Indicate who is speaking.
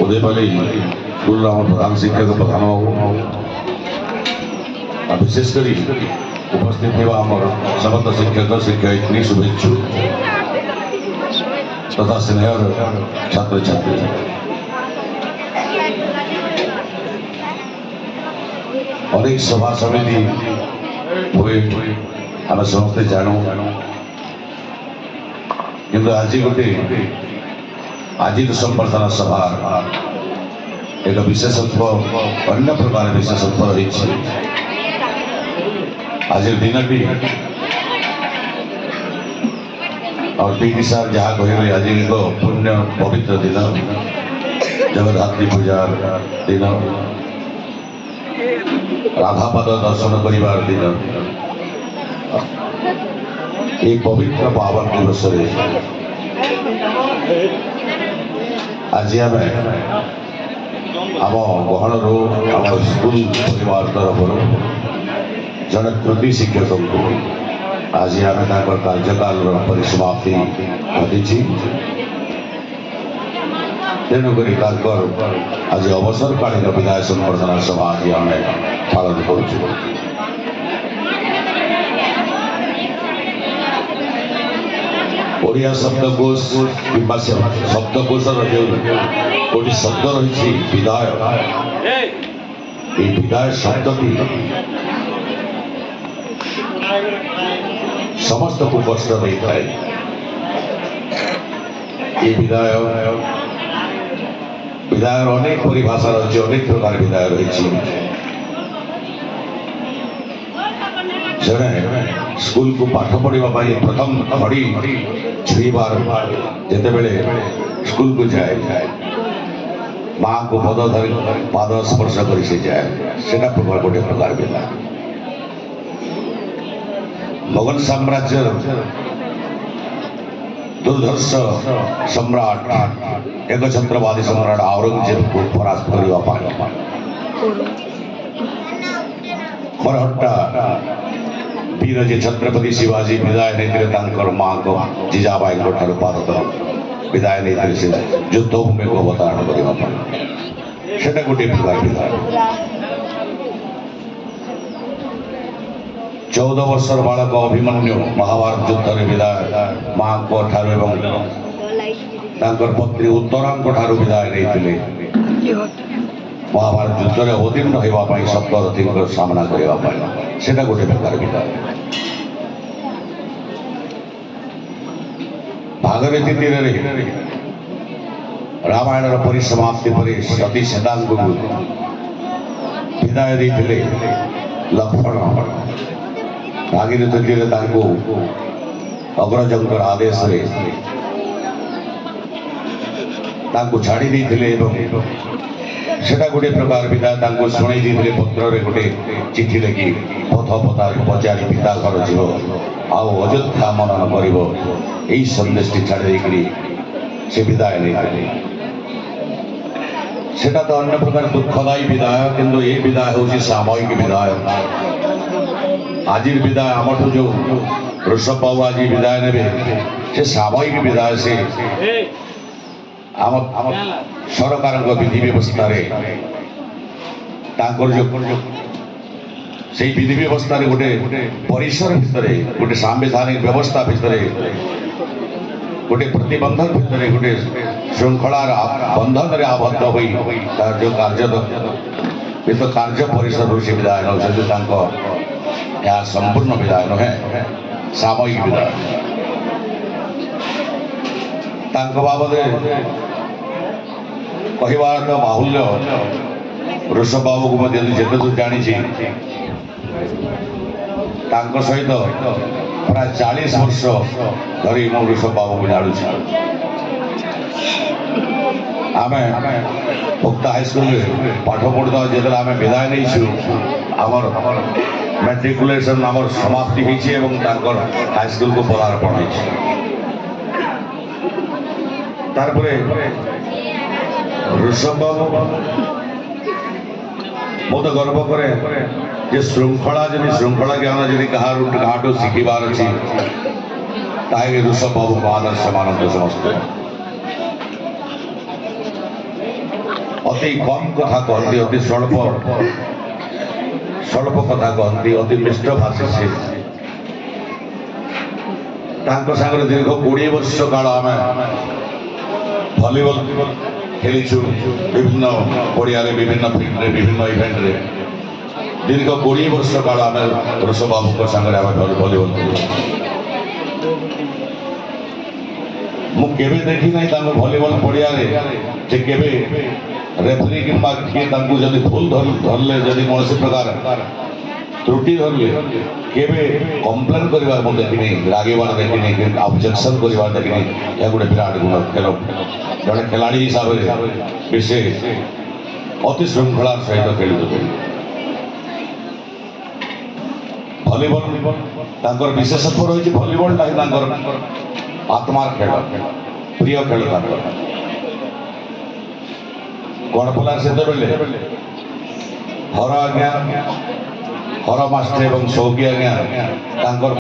Speaker 1: उदयपाली school प्रधान शिक्षक प्रधान बाबू विशेषकर उपस्थित समस्त शिक्षक शिक्षयित्री शुभेच्छु तथा स्नेहर छात्र छात्री अनेक सभा समिति हुए आम समस्ते जानू किंतु आज गोटे आज संवर्धना सभा एक विशेषत्व अन्य प्रकार विशेषत्व रही आज दिन और पीटी सार जहाँ कहले आज एक पुण्य पवित्र दिन जगद्धात्री पूजार दिन राधापाद दर्शन करिवार दिन एक पवित्र पावन दिवस आज आम गहन आम स्कूल परिवार तरफ जड़े कृति शिक्षक को आज आम कार्यकाल परिसमाप्ति घटी तेणुक आज अवसरकालीन विदाय संवर्धना सभा आज आम पालन करूँ। ओडिया शब्दकोश कि शब्दकोशर जो गोटे शब्द रही विदाय विदाय शब्दटी समस्त को कष्ट नहीं थाए। विदाय विदायर अनेक परिभाषा रही अनेक प्रकार विदाय रही जड़े स्कूल को पाठ पढ़ा प्रथम घड़ी छुईबार जिते बड़े स्कूल को जाए माँ को पद धरी पाद स्पर्श कर जाए से गोटे प्रकार विदाय। मोगल साम्राज्य दुर्धर्ष सम्राट एकछत्रवादी सम्राट औरंगजेब को परास्त करने मरहट्टा वीर जे छत्रपति शिवाजी विदाय नहीं माँ को जिजाबाई ठार पाद विदाय नहीं से युद्ध भूमि को अवतरण करने गोटे प्रकार विदाय। 14 वर्षर बालक अभिमन्यु महाभारत युद्ध विदाय माँ को ठार पत्नी उत्तरांक ठार विदाय नहीं महाभारत युद्ध में अवतीर्ण होगापी सप्तरथी सामना करने से गोटे प्रकार विदाय। भागीरथी तीर रामायण परिसमाप्ति पर सती सीतांग को विदाय देते लक्ष्मण भागीरथी तीर अग्रजंकर आदेश छाड़ी देते सेटा गोटे प्रकार विदाय शुणी दी पत्र गोटे चिठी लिखि पथ पथा पचारि पिता घर जीव आउ अयोध्या मनन कर संदेश छाड़ी से विदाय नहीं सेटा तो अन्य प्रकार दुखदायी विदाय किंतु ये विदाय हूँ सामयिक विदाय। आज विदाय आम जो ऋषभ बाबू आज विदाय ने से सामयिक विदाय से सरकार विधि व्यवस्था से विधि व्यवस्था गोटे परिसर भितर गोटे सांविधानिक व्यवस्था भितर गोटे प्रतिबंधक भितर गोटे श्रृंखलार बंधन में आबद्ध हो जो कार्य परिसर से विदाय नौ संपूर्ण विदाय नुहे सामयिक विदाय। बाबद कहबार तो बाहुल्य ऋषभ बाबू को जिते दूर जानी सहित प्राय 40 वर्ष धरी मु ऋषभ बाबू को जानु आम उक्ता हाईस्कल पाठ पढ़ुता जो आम विदाय नहीं मैट्रिकुलेशन आम समाप्ति हाईस्कल को पदार्पण ऋषभ बाबू मु तो गर्व करे जे श्रृंखला जमी श्रृंखला ज्ञान जमी कहाटू शिखबार अच्छी ताकि ऋषभ बाबू को आदर्श मानते समस्त ଅତି କମ୍ କଥା କହନ୍ତି, ଅତି ସ୍ୱଳ୍ପ କଥା କହନ୍ତି, ଅତି ମିଷ୍ଟ ଭାଷୀ ସେ। ତାଙ୍କ ସାଙ୍ଗରେ ଦୀର୍ଘ 20 ବର୍ଷ କାଳ ଆମେ ଭଲିବଲ ଖେଳିଛୁ, ବିଭିନ୍ନ ପଡ଼ିଆରେ, ବିଭିନ୍ନ ଫିଲ୍ଡରେ, ବିଭିନ୍ନ ଇଭେଣ୍ଟରେ। ଦୀର୍ଘ 20 ବର୍ଷ କାଳ ଆମେ ଋଷଭ ବାବୁଙ୍କ ସାଙ୍ଗରେ ଆମେ ଭଲିବଲ ଖେଳୁ। ମୁଁ କେବେ ଦେଖି ନାହିଁ ତାଙ୍କୁ ଭଲିବଲ ପଡ଼ିଆରେ ଯେ କେବେ ରେଫରି କିମ୍ବା କିଏ ତାଙ୍କୁ ଯଦି ଭୁଲ ଧରିଲେ, ଯଦି କୌଣସି ପ୍ରକାର ତ୍ରୁଟି ଧରିଲେ କେବେ କମ୍ପ୍ଲେନ୍ କରିବାର ମୁଁ ଦେଖିନି, ରାଗିବାର ଦେଖିନି, ଅବଜେକ୍ସନ୍ କରିବାର ଦେଖିନି। ଏହା ଗୋଟେ ବିରାଟ ଗୁଣ ଖେଳ। ଜଣେ ଖେଳାଳି ହିସାବରେ ସେ ଅତି ଶୃଙ୍ଖଳାର ସହିତ ଖେଳୁଥିଲେ। ଭଲିବଲ ତାଙ୍କର ବିଶେଷତ୍ୱ ରହିଛି। ଭଲିବଲଟା ହିଁ ତାଙ୍କର ଆତ୍ମାର ଖେଳ, ପ୍ରିୟ ଖେଳ ତାଙ୍କର। କ'ଣ ପଲା ସେତେବେଳେ ହର ଆଜ୍ଞା, ହର ମାଷ୍ଟ୍ର ଏବଂ ସୌକି ଆଜ୍ଞା ତାଙ୍କର